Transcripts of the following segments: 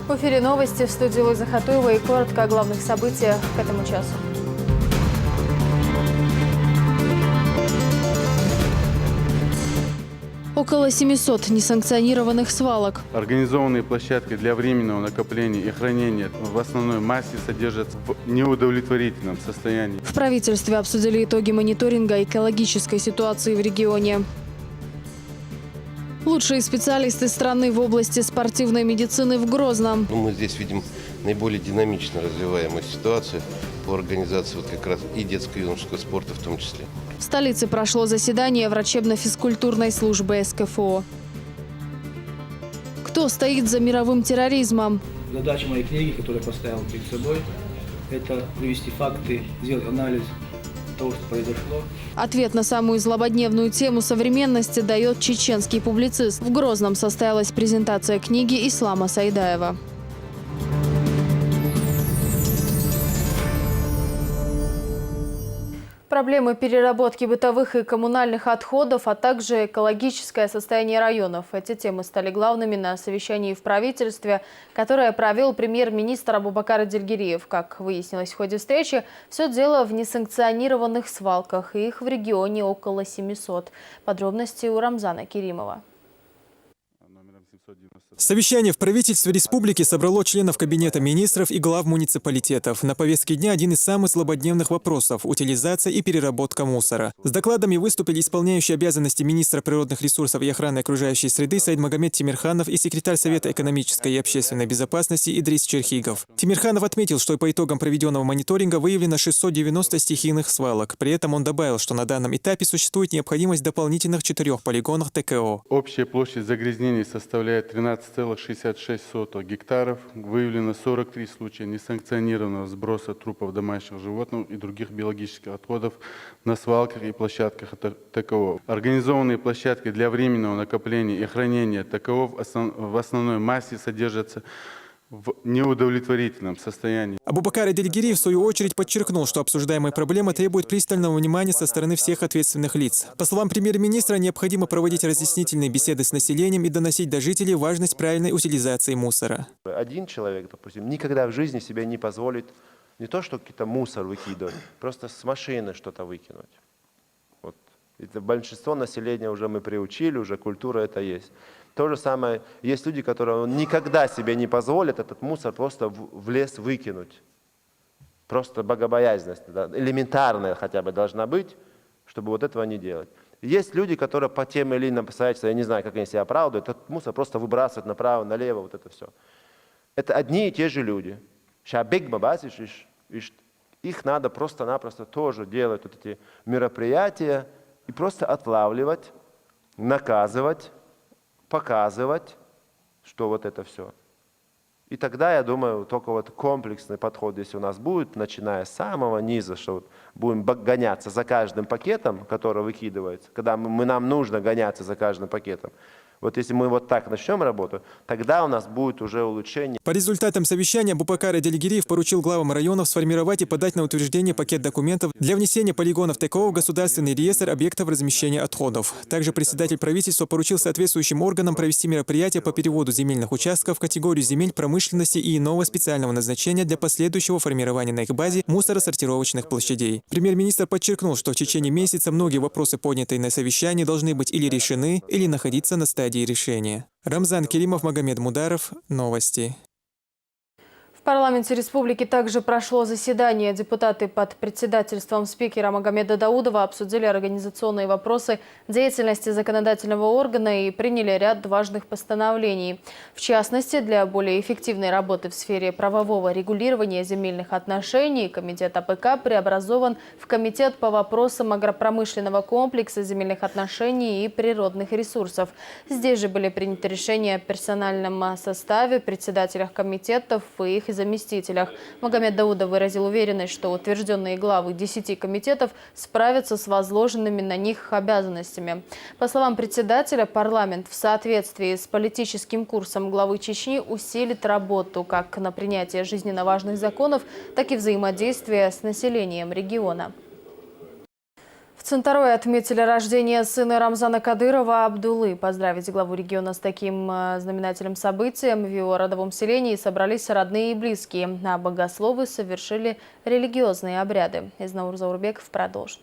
В эфире новости, в студии Луиза Хатуева и коротко о главных событиях к этому часу. Около 700 несанкционированных свалок. Организованные площадки для временного накопления и хранения в основной массе содержатся в неудовлетворительном состоянии. В правительстве обсудили итоги мониторинга экологической ситуации в регионе. Лучшие специалисты страны в области спортивной медицины в Грозном. Мы здесь видим наиболее динамично развиваемую ситуацию по организации вот как раз и детско-юношеского спорта в том числе. В столице прошло заседание врачебно-физкультурной службы СКФО. Кто стоит за мировым терроризмом? Задача моей книги, которую я поставил перед собой, это привести факты, сделать анализ того, что произошло. Ответ на самую злободневную тему современности дает чеченский публицист. В Грозном состоялась презентация книги Ислама Сайдаева. Проблемы переработки бытовых и коммунальных отходов, а также экологическое состояние районов. Эти темы стали главными на совещании в правительстве, которое провел премьер-министр Абубакар Эдельгериев. Как выяснилось в ходе встречи, все дело в несанкционированных свалках. Их в регионе около 700. Подробности у Рамзана Керимова. Совещание в правительстве республики собрало членов Кабинета министров и глав муниципалитетов. На повестке дня один из самых злободневных вопросов – утилизация и переработка мусора. С докладами выступили исполняющий обязанности министра природных ресурсов и охраны окружающей среды Саидмагомед Тимирханов и секретарь Совета экономической и общественной безопасности Идрис Черхигов. Тимирханов отметил, что по итогам проведенного мониторинга выявлено 690 стихийных свалок. При этом он добавил, что на данном этапе существует необходимость дополнительных 4 полигонов ТКО. Общая площадь загрязнений составляет 13,66 гектаров. Выявлено 43 случая несанкционированного сброса трупов домашних животных и других биологических отходов на свалках и площадках ТКО. Организованные площадки для временного накопления и хранения ТКО в основной массе содержатся в неудовлетворительном состоянии. Абубакар Эдельгериев в свою очередь подчеркнул, что обсуждаемая проблема требует пристального внимания со стороны всех ответственных лиц. По словам премьер-министра, необходимо проводить разъяснительные беседы с населением и доносить до жителей важность правильной утилизации мусора. Один человек, допустим, никогда в жизни себе не позволит не то, что какой-то мусор выкидывать, просто с машины что-то выкинуть. Вот. Это большинство населения уже мы приучили, уже культура это есть. То же самое, есть люди, которые никогда себе не позволят этот мусор просто в лес выкинуть. Просто богобоязненность, да, элементарная хотя бы должна быть, чтобы вот этого не делать. Есть люди, которые по тем или иным обстоятельствам, я не знаю, как они себя оправдывают, этот мусор просто выбрасывают направо, налево, вот это все. Это одни и те же люди. Их надо просто-напросто тоже делать вот эти мероприятия и просто отлавливать, наказывать, показывать, что вот это все. И тогда, я думаю, только вот комплексный подход, если у нас будет, начиная с самого низа, что вот будем гоняться за каждым пакетом, который выкидывается, когда нам нужно гоняться за каждым пакетом. Вот если мы вот так начнем работу, тогда у нас будет уже улучшение. По результатам совещания Абубакар Эдельгериев поручил главам районов сформировать и подать на утверждение пакет документов для внесения полигонов ТКО в государственный реестр объектов размещения отходов. Также председатель правительства поручил соответствующим органам провести мероприятия по переводу земельных участков в категорию земель промышленности и иного специального назначения для последующего формирования на их базе мусоросортировочных площадей. Премьер-министр подчеркнул, что в течение месяца многие вопросы, поднятые на совещании, должны быть или решены, или находиться на стадии решения. Рамзан Керимов, Магомед Мударов. Новости. В парламенте республики также прошло заседание. Депутаты под председательством спикера Магомеда Даудова обсудили организационные вопросы деятельности законодательного органа и приняли ряд важных постановлений. В частности, для более эффективной работы в сфере правового регулирования земельных отношений Комитет АПК преобразован в Комитет по вопросам агропромышленного комплекса, земельных отношений и природных ресурсов. Здесь же были приняты решения о персональном составе, председателях комитетов и их заместителях. Магомед Даудов выразил уверенность, что утвержденные главы 10 комитетов справятся с возложенными на них обязанностями. По словам председателя, парламент в соответствии с политическим курсом главы Чечни усилит работу как на принятие жизненно важных законов, так и взаимодействие с населением региона. В Центровые отметили рождение сына Рамзана Кадырова Абдулы. Поздравить главу региона с таким знаменательным событием в его родовом селении собрались родные и близкие, а богословы совершили религиозные обряды. Изнаур Заурбеков продолжит.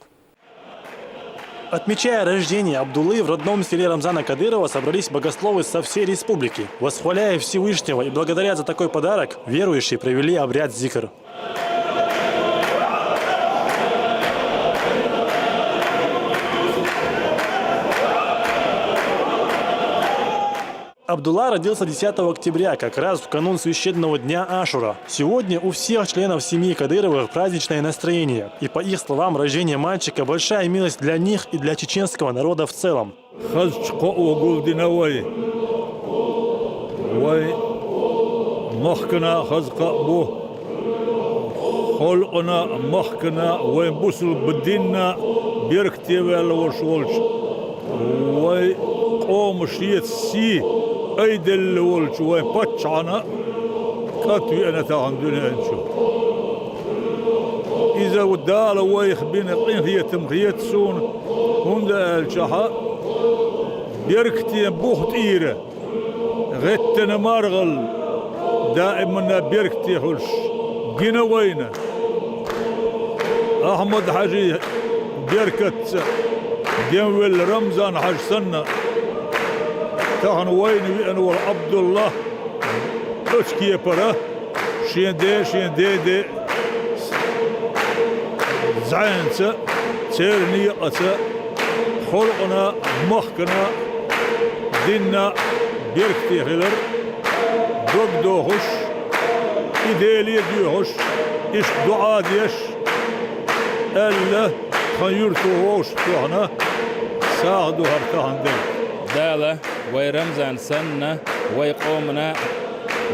Отмечая рождение Абдулы, в родном селе Рамзана Кадырова собрались богословы со всей республики. Восхваляя Всевышнего и благодаря за такой подарок, верующие провели обряд зикр. Абдулла родился 10 октября, как раз в канун священного дня Ашура. Сегодня у всех членов семьи Кадыровых праздничное настроение. И по их словам, рождение мальчика – большая милость для них и для чеченского народа в целом. أيدل والشوي بتشعنا كاتوي أنا تاعن دنيا نشوف إذا ودال ويخ بين الطين هي تمخيت سون هند الشحا بيركتي بوخت إيرة غتنا مارغل دائما بيركتي حلش جينا وينا أحمد حاجي بيركت جنول رمضان حاج سنة تاعن وين أنور عبد الله أشكي برا شين دي زعنسة تيرني قسا خلقنا مخكنا دينا بيركتي خلر بقدو هش إدالي دي هش إيش دعاء ديش ألا خيرتو هوش تاعنا ساعدو هرتاعن دي دالة ويرمزان سنة ويقومنا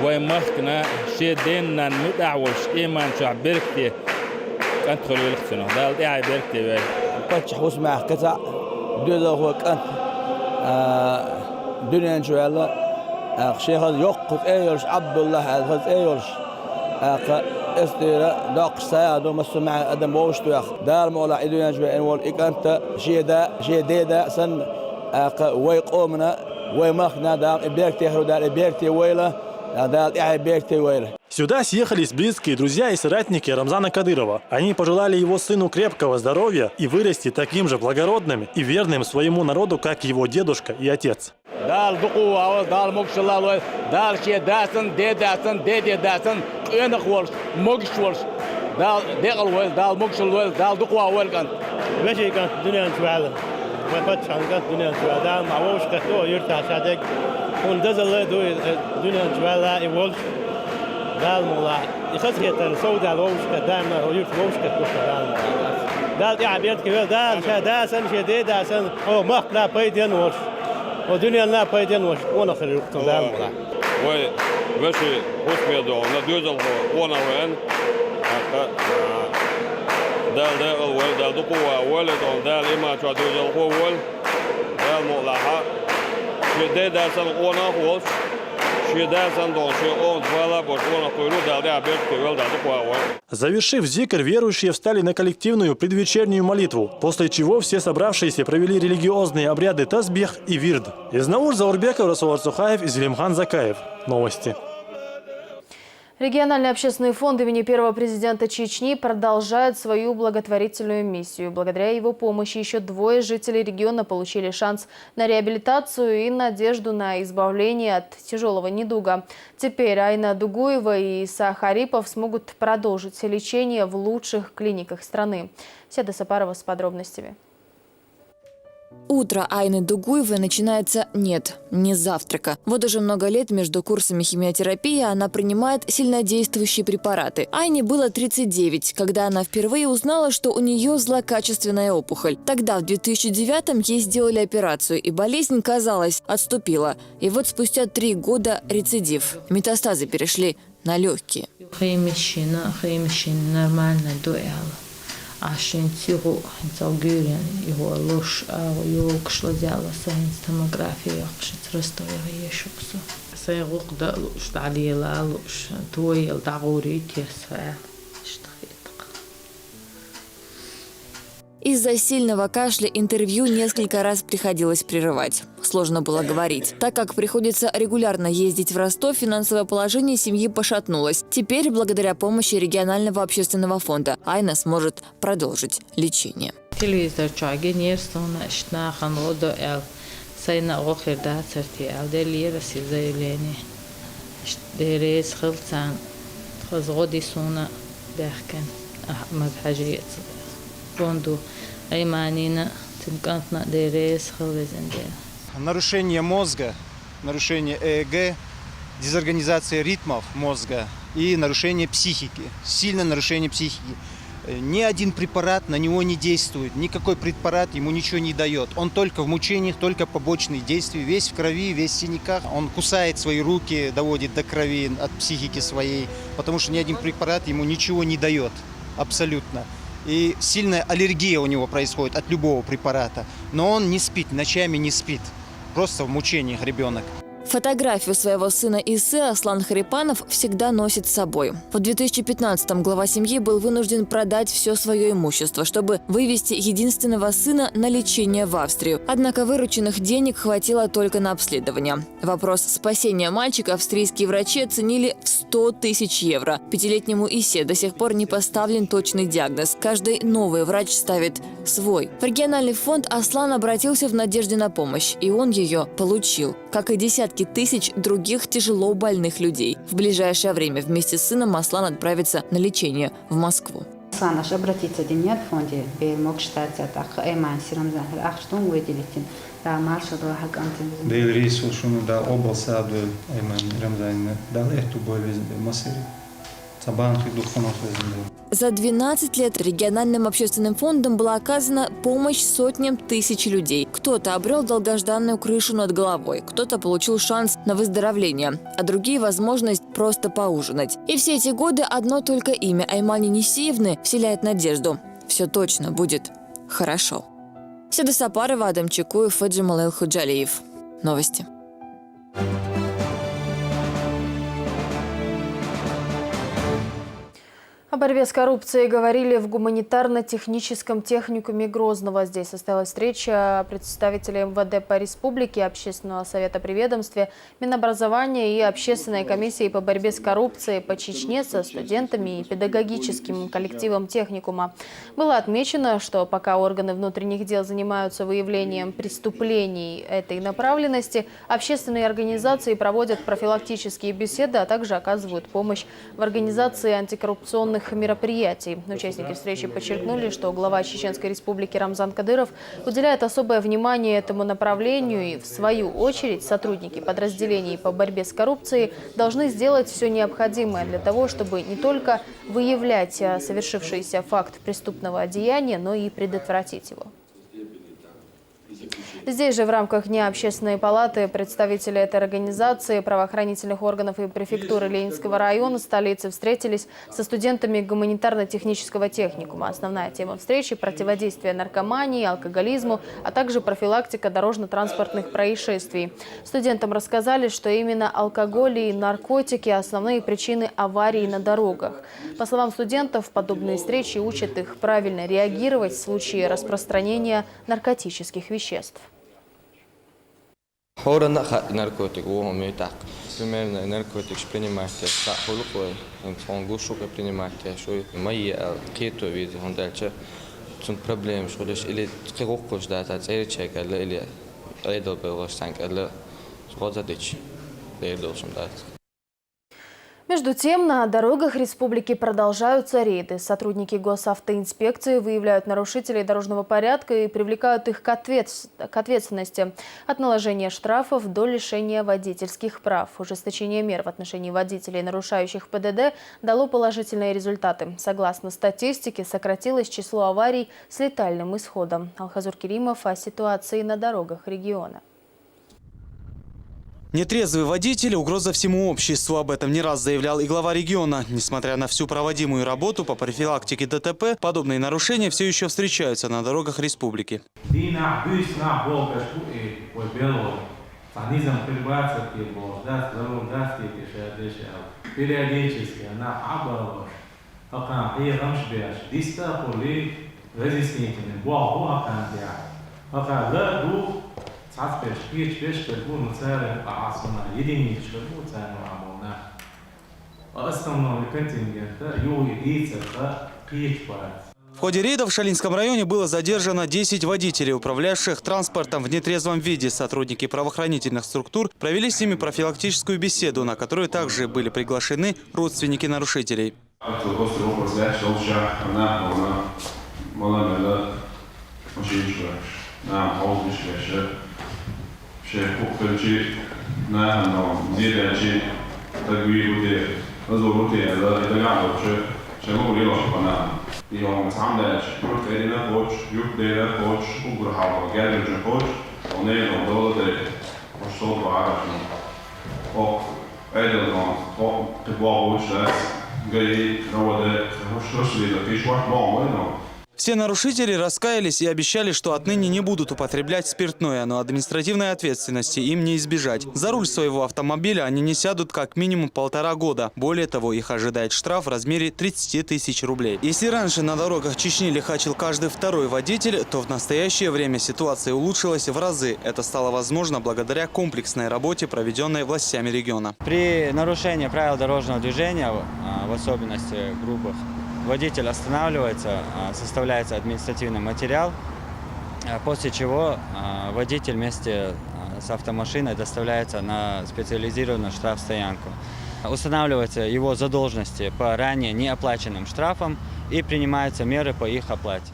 ويمخنا شيدنا مدعوش إيمان شعب بركتي أدخل ويلختنا دال إعي بركتي وي بتش حوس مع قطع دولا هو كان دنيا إن شاء الله شيخ يقف أيرش عبد الله هذا أيرش استيرا داق ساعدو مسمع أدم ووشتو يخ دار مولا عيدو إن شاء الله إكانت شيدا سن ويقومنا ويمخنا دار بيركتي هرو دار بيركتي ويلا دار إعي بيركتي ويلا. Сюда съехались близкие друзья и соратники Рамзана Кадырова. Они пожелали его сыну крепкого здоровья и вырасти таким же благородным и верным своему народу, как его дедушка и отец. دال مولا يخسيت السود على وش قدام ويوش وش كتوش دال يعبيت كبير دال شادا سن شديد سن أو ما لا بيدين وش ودنيا لا بيدين وش وانا خلي وقت دال مولا وي وشي وش بيدو ندوزل وانا وين دال وين دال دقوا ولد دال إما شو دوزل هو ول دال مولا ها شديد سن وانا وش Завершив зикр, верующие встали на коллективную предвечернюю молитву, после чего все собравшиеся провели религиозные обряды тасбих и вирд. Изнаур Заурбеков, Расул Арцухаев и Зелимхан Закаев. Новости. Региональный общественный фонд имени первого президента Чечни продолжает свою благотворительную миссию. Благодаря его помощи еще 2 жителей региона получили шанс на реабилитацию и надежду на избавление от тяжелого недуга. Теперь Айна Дугуева и Иса Харипов смогут продолжить лечение в лучших клиниках страны. Седа Сапарова с подробностями. Утро Айны Дугуевой начинается не с завтрака. Вот уже много лет между курсами химиотерапии она принимает сильнодействующие препараты. Айне было 39, когда она впервые узнала, что у нее злокачественная опухоль. Тогда, в 2009-м, ей сделали операцию, и болезнь, казалось, отступила. И вот спустя 3 года рецидив. Метастазы перешли на легкие. عشان تيغو يهولوش أو يوكش لديالا ساينس توموغرافيا يقش ترستو يشوكسو سيغوق دالوش تعليلا لوش تويل دعوري تيسفع اشتخيطق. Из-за сильного кашля интервью несколько раз приходилось прерывать. Сложно было говорить. Так как приходится регулярно ездить в Ростов, финансовое положение семьи пошатнулось. Теперь, благодаря помощи регионального общественного фонда, Айна сможет продолжить лечение. Телевизор чаги нерстона шнахан лодо эл сайна охир да церти эл делира заявление. Дерез хилцан хазгоди суна бяхкен Ахмад Хаджиец. Фонду Айманина Тимкантна Дерез хилвезенде. Нарушение мозга, нарушение ЭЭГ, дезорганизация ритмов мозга и нарушение психики, сильное нарушение психики. Ни один препарат на него не действует, никакой препарат ему ничего не дает. Он только в мучениях, только побочные действия, весь в крови, весь в синяках. Он кусает свои руки, доводит до крови от психики своей, потому что ни один препарат ему ничего не дает, абсолютно. И сильная аллергия у него происходит от любого препарата. Но он не спит, ночами не спит, просто в мучениях ребенок. Фотографию своего сына Исы Аслан Харипанов всегда носит с собой. В 2015-м глава семьи был вынужден продать все свое имущество, чтобы вывести единственного сына на лечение в Австрию. Однако вырученных денег хватило только на обследование. Вопрос спасения мальчика австрийские врачи оценили в 100 тысяч евро. Пятилетнему Исе до сих пор не поставлен точный диагноз. Каждый новый врач ставит свой. В региональный фонд Аслан обратился в надежде на помощь, и он ее получил. Как и десятки тысяч других тяжело больных людей. В ближайшее время вместе с сыном Аслан отправится на лечение в Москву. Санаш обратиться в фонде, мог считать это Эйман Сирамзан, Ахштун выделить, да, маршал Хакантин. Да и рейсу шуну да облсаду Эйман Рамзан, да лехту бой в Масири. За 12 лет региональным общественным фондом была оказана помощь сотням тысяч людей. Кто-то обрел долгожданную крышу над головой, кто-то получил шанс на выздоровление, а другие – возможность просто поужинать. И все эти годы одно только имя Аймани Несиевны вселяет надежду. Все точно будет хорошо. Седа Сапарова, Адам Чекуев, Фаджимал Эл-Худжалиев. Новости. О борьбе с коррупцией говорили в гуманитарно-техническом техникуме Грозного. Здесь состоялась встреча представителей МВД по республике, Общественного совета при ведомстве, Минобразования и Общественной комиссии по борьбе с коррупцией по Чечне со студентами и педагогическим коллективом техникума. Было отмечено, что пока органы внутренних дел занимаются выявлением преступлений этой направленности, общественные организации проводят профилактические беседы, а также оказывают помощь в организации антикоррупционных мероприятий. Участники встречи подчеркнули, что глава Чеченской республики Рамзан Кадыров уделяет особое внимание этому направлению, и в свою очередь сотрудники подразделений по борьбе с коррупцией должны сделать все необходимое для того, чтобы не только выявлять совершившийся факт преступного деяния, но и предотвратить его. Здесь же в рамках Дня Общественной палаты представители этой организации, правоохранительных органов и префектуры Ленинского района столицы встретились со студентами гуманитарно-технического техникума. Основная тема встречи – противодействие наркомании, алкоголизму, а также профилактика дорожно-транспортных происшествий. Студентам рассказали, что именно алкоголь и наркотики – основные причины аварий на дорогах. По словам студентов, подобные встречи учат их правильно реагировать в случае распространения наркотических веществ. наркотик, примерно наркотик принимать, он гушука принимать, что мои кейто виды, он дальше тут проблем, что лишь или кирокуш да, это церчек, или рейдер был станк, или сходадич, рейдер сам да. Между тем, на дорогах республики продолжаются рейды. Сотрудники госавтоинспекции выявляют нарушителей дорожного порядка и привлекают их к ответственности. От наложения штрафов до лишения водительских прав. Ужесточение мер в отношении водителей, нарушающих ПДД, дало положительные результаты. Согласно статистике, сократилось число аварий с летальным исходом. Алхазур Керимов о ситуации на дорогах региона. Нетрезвый водитель – угроза всему обществу. Об этом не раз заявлял и глава региона. Несмотря на всю проводимую работу по профилактике ДТП, подобные нарушения все еще встречаются на дорогах республики. разъяснительный, богу акантия. Акала ду цаспеш пеш бу мцара асуна единичка бу цана. Основной контингент юидица кичпарат. В ходе рейда в Шалинском районе было задержано 10 водителей, управлявших транспортом в нетрезвом виде. Сотрудники правоохранительных структур провели с ними профилактическую беседу, на которую также были приглашены родственники нарушителей. يوم تعمل شكل كأننا كوتش يبدأ كوتش وجرح على جالس كوتش ونيل وضل ده مش صوت عارف أو أيضا تبغى كوتش ده جاي هو ده مش لي ده فيش واحد معه. Все нарушители раскаялись и обещали, что отныне не будут употреблять спиртное, но административной ответственности им не избежать. За руль своего автомобиля они не сядут как минимум 1,5 года. Более того, их ожидает штраф в размере 30 тысяч рублей. Если раньше на дорогах Чечни лихачил каждый второй водитель, то в настоящее время ситуация улучшилась в разы. Это стало возможно благодаря комплексной работе, проведенной властями региона. При нарушении правил дорожного движения, в особенности группах, водитель останавливается, составляется административный материал, после чего водитель вместе с автомашиной доставляется на специализированную штрафстоянку. Устанавливаются его задолженности по ранее неоплаченным штрафам и принимаются меры по их оплате.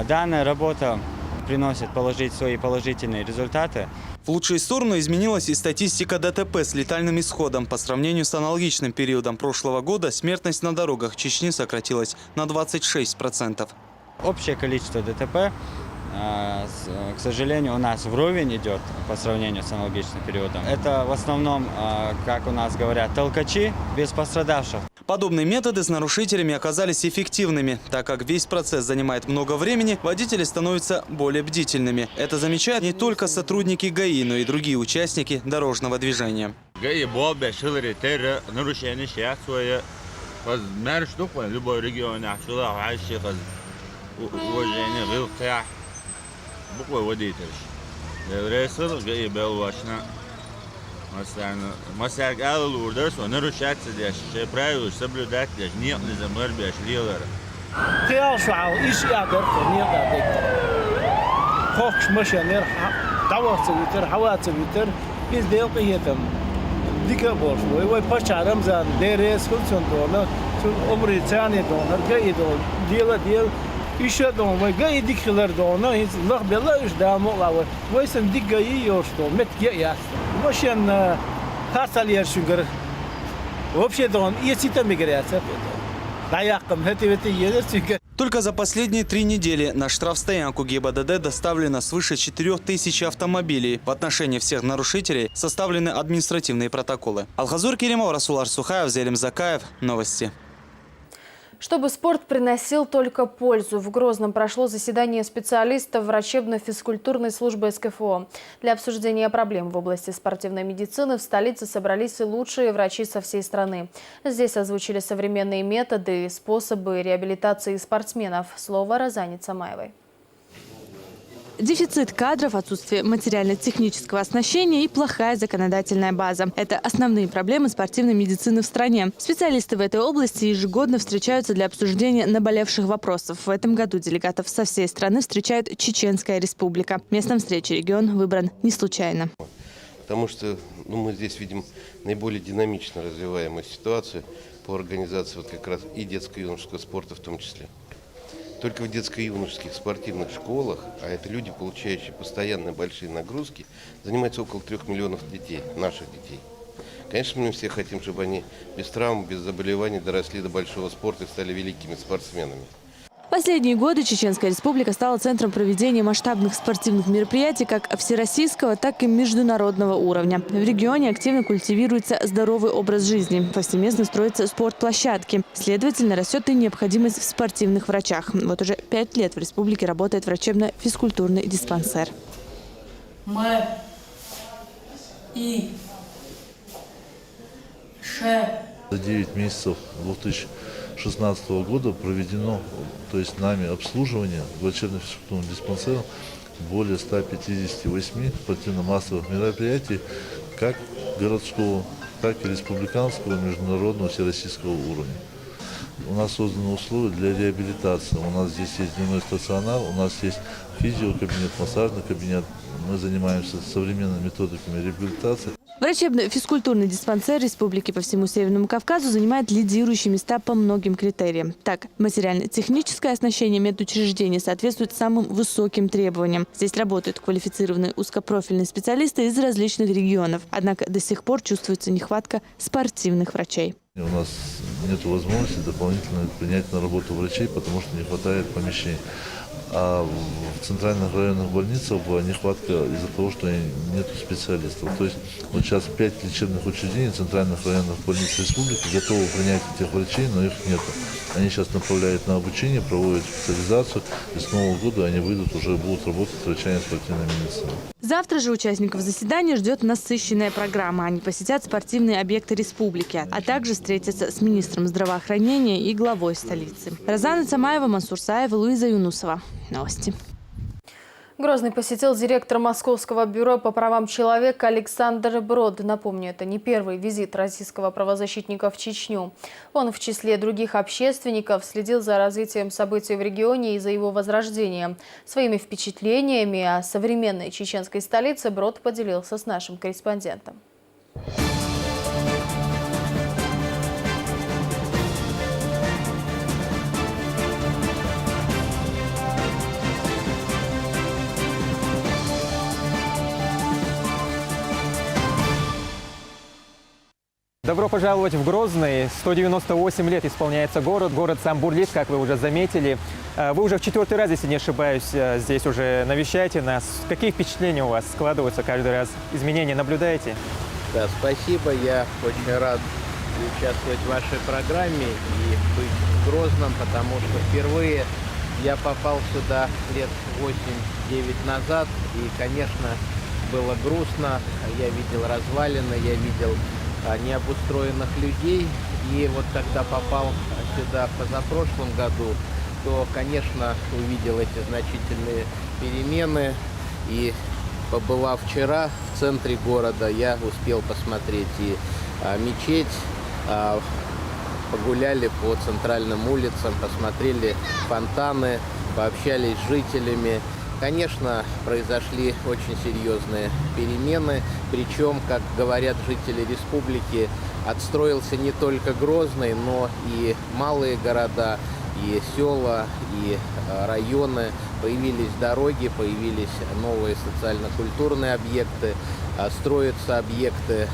Данная работа приносит свои положительные результаты. В лучшую сторону изменилась и статистика ДТП с летальным исходом. По сравнению с аналогичным периодом прошлого года смертность на дорогах Чечни сократилась на 26%. Общее количество ДТП, к сожалению, у нас вровень идет по сравнению с аналогичным периодом. Это в основном, как у нас говорят, толкачи без пострадавших. Подобные методы с нарушителями оказались эффективными. Так как весь процесс занимает много времени, водители становятся более бдительными. Это замечают не только сотрудники ГАИ, но и другие участники дорожного движения. Масяг алу урдерс, он нарушается здесь. Все правила соблюдать здесь. Нет, не замербешь, лилера. Киал шуал, ишь я дорфу, нет да. Хокш машинер, даваться витер, хаваться витер, из белки там. Дика борш, ой пачарам за дерес функцион дона, умри цяне дона, гайдон, дел. Еще дом, ой гай дикхлер дона, из лах белаешь да молава. Ой сам дик гай ёшто, мет я. Машин хасал яршугар. Вообще дон, если там играется. Только за последние 3 недели на штрафстоянку ГИБДД доставлено свыше 4000 автомобилей. В отношении всех нарушителей составлены административные протоколы. Алхазур Керимов, Расул Арсухаев, Зелим Закаев. Новости. Чтобы спорт приносил только пользу, в Грозном прошло заседание специалистов врачебно-физкультурной службы СКФО. Для обсуждения проблем в области спортивной медицины в столице собрались и лучшие врачи со всей страны. Здесь озвучили современные методы и способы реабилитации спортсменов. Слово Розане Цамаевой. Дефицит кадров, отсутствие материально-технического оснащения и плохая законодательная база – это основные проблемы спортивной медицины в стране. Специалисты в этой области ежегодно встречаются для обсуждения наболевших вопросов. В этом году делегатов со всей страны встречает Чеченская Республика. Местом встречи регион выбран не случайно. Потому что мы здесь видим наиболее динамично развиваемую ситуацию по организации вот как раз и детско-юношеского спорта в том числе. Только в детско-юношеских спортивных школах, а это люди, получающие постоянно большие нагрузки, занимается около 3 миллионов детей, наших детей. Конечно, мы все хотим, чтобы они без травм, без заболеваний доросли до большого спорта и стали великими спортсменами. Последние годы Чеченская Республика стала центром проведения масштабных спортивных мероприятий как всероссийского, так и международного уровня. В регионе активно культивируется здоровый образ жизни. Повсеместно строятся спортплощадки. Следовательно, растет и необходимость в спортивных врачах. Вот уже 5 лет в республике работает врачебно-физкультурный диспансер. Мы за 9 месяцев 2000 2016 года проведено, то есть нами обслуживание в лечебно-физкультурном диспансере более 158 спортивно-массовых мероприятий, как городского, так и республиканского, международного, всероссийского уровня. У нас созданы условия для реабилитации. У нас здесь есть дневной стационар, у нас есть физиокабинет, массажный кабинет. Мы занимаемся современными методиками реабилитации. Врачебно-физкультурный диспансер республики по всему Северному Кавказу занимает лидирующие места по многим критериям. Так, материально-техническое оснащение медучреждений соответствует самым высоким требованиям. Здесь работают квалифицированные узкопрофильные специалисты из различных регионов. Однако до сих пор чувствуется нехватка спортивных врачей. У нас нет возможности дополнительно принять на работу врачей, потому что не хватает помещений. А в центральных районных больницах была нехватка из-за того, что нет специалистов. То есть вот сейчас 5 лечебных учреждений центральных районных больниц республики готовы принять этих врачей, но их нет. Они сейчас направляют на обучение, проводят специализацию, и с Нового года они выйдут, уже будут работать врачами спортивной медицины. Завтра же участников заседания ждет насыщенная программа. Они посетят спортивные объекты республики, а также встретятся с министром здравоохранения и главой столицы. Розана Цамаева, Мансур Саев, Луиза Юнусова. Новости. Грозный посетил директор Московского бюро по правам человека Александр Брод. Напомню, это не первый визит российского правозащитника в Чечню. Он в числе других общественников следил за развитием событий в регионе и за его возрождением. Своими впечатлениями о современной чеченской столице Брод поделился с нашим корреспондентом. Добро пожаловать в Грозный. 198 лет исполняется город. Город сам бурлит, как вы уже заметили. Вы уже в 4-й раз, если не ошибаюсь, здесь уже навещаете нас. Какие впечатления у вас складываются каждый раз? Изменения наблюдаете? Да, спасибо. Я очень рад участвовать в вашей программе и быть в Грозном, потому что впервые я попал сюда лет 8-9 назад. И, конечно, было грустно. Я видел развалины, я видел необустроенных людей. И вот когда попал сюда в позапрошлом году, то, конечно, увидел эти значительные перемены. И побывав вчера в центре города, я успел посмотреть и мечеть, погуляли по центральным улицам, посмотрели фонтаны, пообщались с жителями. Конечно, произошли очень серьезные перемены, причем, как говорят жители республики, отстроился не только Грозный, но и малые города, и села, и районы. Появились дороги, появились новые социально-культурные объекты, строятся объекты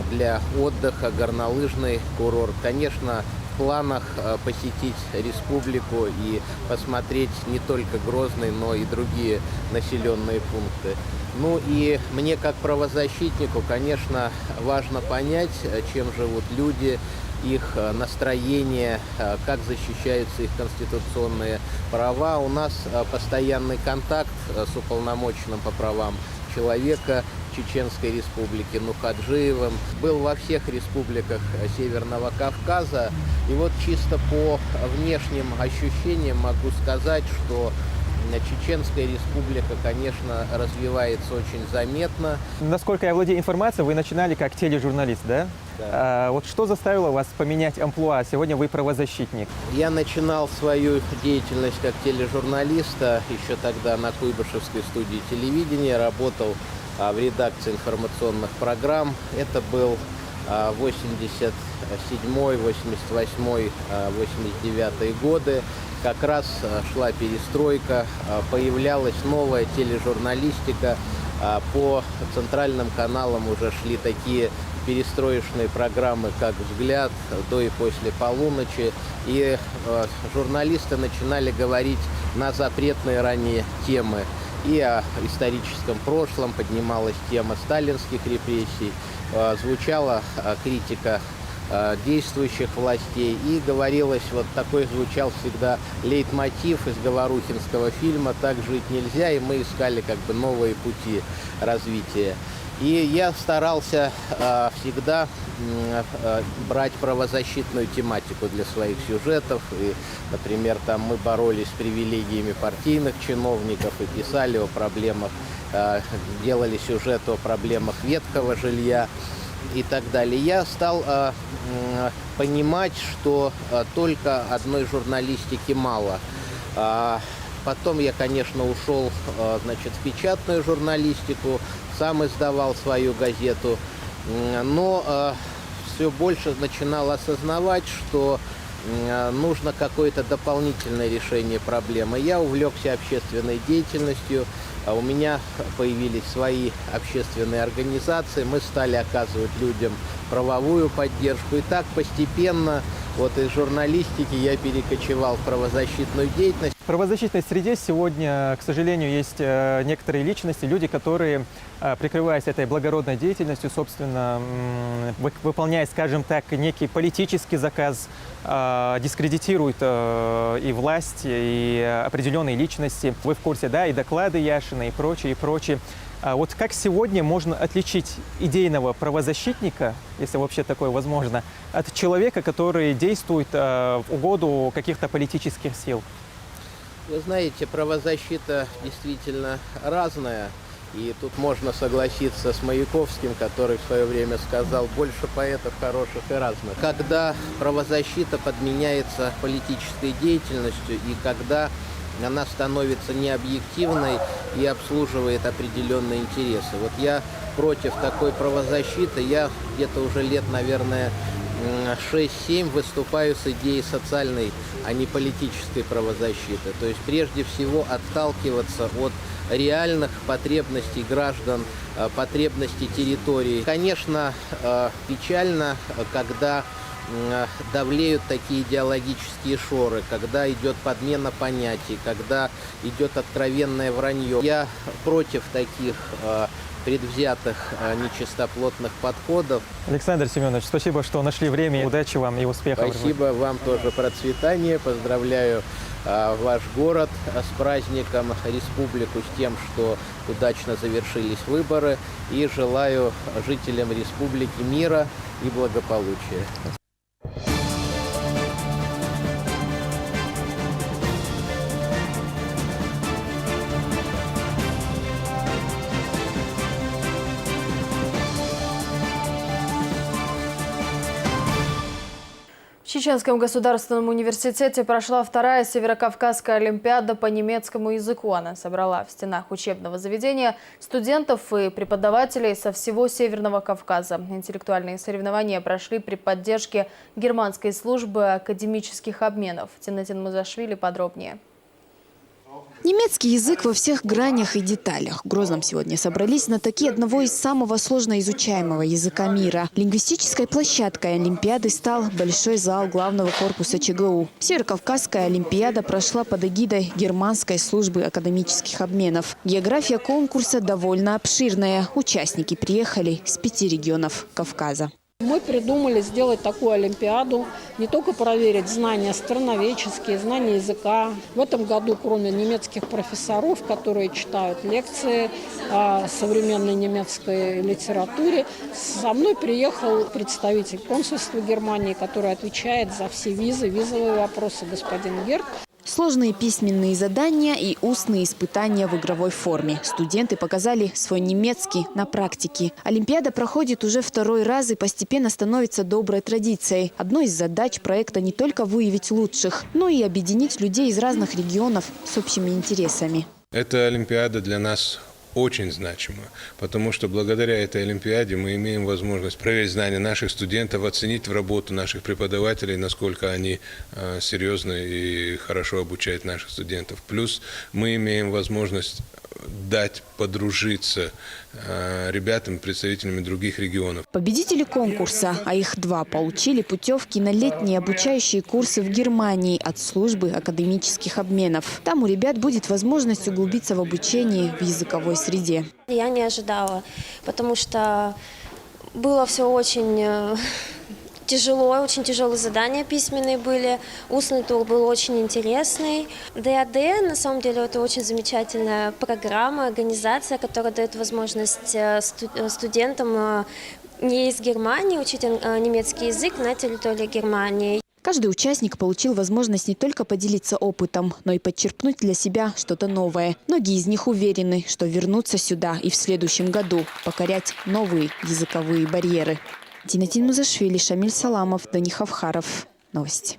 для отдыха, горнолыжный курорт. Конечно, в планах посетить республику и посмотреть не только Грозный, но и другие населенные пункты. Ну и мне как правозащитнику, конечно, важно понять, чем живут люди, их настроение, как защищаются их конституционные права. У нас постоянный контакт с уполномоченным по правам человека Чеченской Республики Нухаджиевым. Был во всех республиках Северного Кавказа. И вот чисто по внешним ощущениям могу сказать, что Чеченская Республика, конечно, развивается очень заметно. Насколько я владею информацией, вы начинали как тележурналист, да? Да. Вот что заставило вас поменять амплуа? Сегодня вы правозащитник. Я начинал свою деятельность как тележурналиста еще тогда на Куйбышевской студии телевидения, работал в редакции информационных программ. Это был 87-й, 88-й, 89-й годы. Как раз шла перестройка, появлялась новая тележурналистика. По центральным каналам уже шли такие перестроечные программы, как «Взгляд», «До и после полуночи». И журналисты начинали говорить на запретные ранее темы. И о историческом прошлом поднималась тема сталинских репрессий, звучала критика действующих властей, и говорилось, вот такой звучал всегда лейтмотив из говорухинского фильма «Так жить нельзя», и мы искали как бы новые пути развития. И я старался всегда брать правозащитную тематику для своих сюжетов. И, например, там мы боролись с привилегиями партийных чиновников и писали о проблемах, делали сюжет о проблемах ветхого жилья и так далее. Я стал понимать, что только одной журналистики мало. Потом я, конечно, ушел, значит, в печатную журналистику, сам издавал свою газету, но все больше начинал осознавать, что нужно какое-то дополнительное решение проблемы. Я увлекся общественной деятельностью, у меня появились свои общественные организации, мы стали оказывать людям правовую поддержку. И так постепенно вот из журналистики я перекочевал в правозащитную деятельность. В правозащитной среде сегодня, к сожалению, есть некоторые личности, люди, которые, прикрываясь этой благородной деятельностью, собственно, выполняя, скажем так, некий политический заказ, дискредитируют и власть, и определенные личности. Вы в курсе, да, и доклады Яшина, и прочее, и прочее. Вот как сегодня можно отличить идейного правозащитника, если вообще такое возможно, от человека, который действует в угоду каких-то политических сил? Вы знаете, правозащита действительно разная. И тут можно согласиться с Маяковским, который в свое время сказал: больше поэтов хороших и разных. Когда правозащита подменяется политической деятельностью и когда она становится необъективной и обслуживает определенные интересы. Вот я против такой правозащиты. Я где-то уже лет, наверное, 6-7 выступаю с идеей социальной, а не политической правозащиты. То есть прежде всего отталкиваться от реальных потребностей граждан, потребностей территории. Конечно, печально, когда давлеют такие идеологические шоры, когда идет подмена понятий, когда идет откровенное вранье. Я против таких предвзятых, нечистоплотных подходов. Александр Семенович, спасибо, что нашли время. Удачи вам и успехов. Спасибо вам тоже, процветания. Поздравляю ваш город с праздником, республику с тем, что удачно завершились выборы. И желаю жителям республики мира и благополучия. В Чеченском государственном университете прошла вторая Северокавказская олимпиада по немецкому языку. Она собрала в стенах учебного заведения студентов и преподавателей со всего Северного Кавказа. Интеллектуальные соревнования прошли при поддержке германской службы академических обменов. Тинатин Музашвили подробнее. Немецкий язык во всех гранях и деталях. В Грозном сегодня собрались знатоки одного из самого сложно изучаемого языка мира. Лингвистической площадкой Олимпиады стал большой зал главного корпуса ЧГУ. Северокавказская Олимпиада прошла под эгидой германской службы академических обменов. География конкурса довольно обширная. Участники приехали с 5 регионов Кавказа. Мы придумали сделать такую олимпиаду, не только проверить знания страноведческие, знания языка. В этом году, кроме немецких профессоров, которые читают лекции о современной немецкой литературе, со мной приехал представитель консульства Германии, который отвечает за все визы, визовые вопросы, господин Герт. Сложные письменные задания и устные испытания в игровой форме. Студенты показали свой немецкий на практике. Олимпиада проходит уже второй раз и постепенно становится доброй традицией. Одной из задач проекта не только выявить лучших, но и объединить людей из разных регионов с общими интересами. Эта Олимпиада для нас очень значимо, потому что благодаря этой Олимпиаде мы имеем возможность проверить знания наших студентов, оценить работу наших преподавателей, насколько они серьезно и хорошо обучают наших студентов. Плюс мы имеем возможность дать подружиться ребятам, представителями других регионов. Победители конкурса, а их 2, получили путевки на летние обучающие курсы в Германии от службы академических обменов. Там у ребят будет возможность углубиться в обучении в языковой среде. Я не ожидала, потому что было все очень тяжело, очень тяжелые задания письменные были. Устный тур был очень интересный. ДАД, на самом деле, это очень замечательная программа, организация, которая дает возможность студентам не из Германии учить немецкий язык на территории Германии. Каждый участник получил возможность не только поделиться опытом, но и подчерпнуть для себя что-то новое. Многие из них уверены, что вернутся сюда и в следующем году покорять новые языковые барьеры. Динатин Музашвили, Шамиль Саламов, Дани Хавхаров. Новости.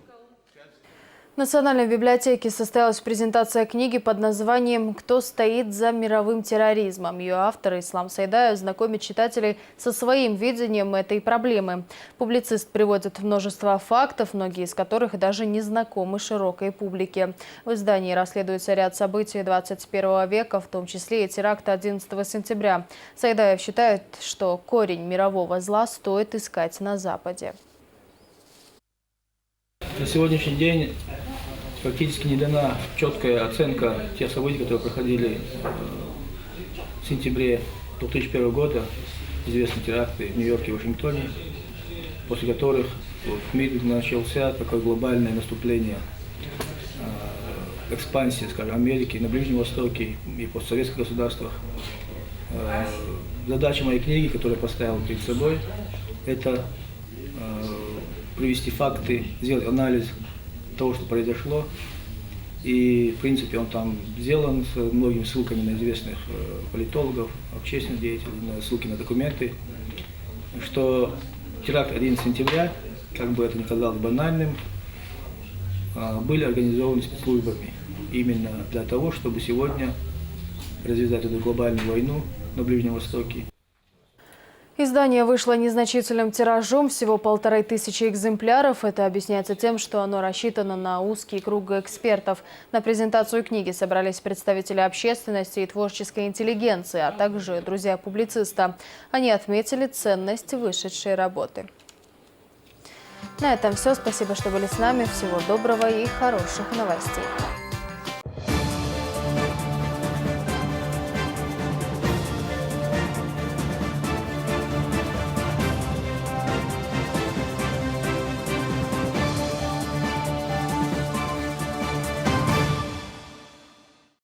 В Национальной библиотеке состоялась презентация книги под названием «Кто стоит за мировым терроризмом?». Ее автор Ислам Сайдаев знакомит читателей со своим видением этой проблемы. Публицист приводит множество фактов, многие из которых даже не знакомы широкой публике. В издании расследуется ряд событий 21 века, в том числе и теракт 11 сентября. Сайдаев считает, что корень мирового зла стоит искать на Западе. На сегодняшний день практически не дана четкая оценка тех событий, которые проходили в сентябре 2001 года, известные теракты в Нью-Йорке и Вашингтоне, после которых в мире начался такое глобальное наступление, экспансия, скажем, Америки на Ближнем Востоке и постсоветских государствах. Задача моей книги, которую я поставил перед собой, это привести факты, сделать анализ того, что произошло. И, в принципе, он там сделан с многими ссылками на известных политологов, общественных деятелей, на ссылки на документы, что теракт 11 сентября, как бы это ни казалось банальным, были организованы спецслужбами именно для того, чтобы сегодня развязать эту глобальную войну на Ближнем Востоке. Издание вышло незначительным тиражом, всего 1500 экземпляров. Это объясняется тем, что оно рассчитано на узкий круг экспертов. На презентацию книги собрались представители общественности и творческой интеллигенции, а также друзья публициста. Они отметили ценность вышедшей работы. На этом все. Спасибо, что были с нами. Всего доброго и хороших новостей.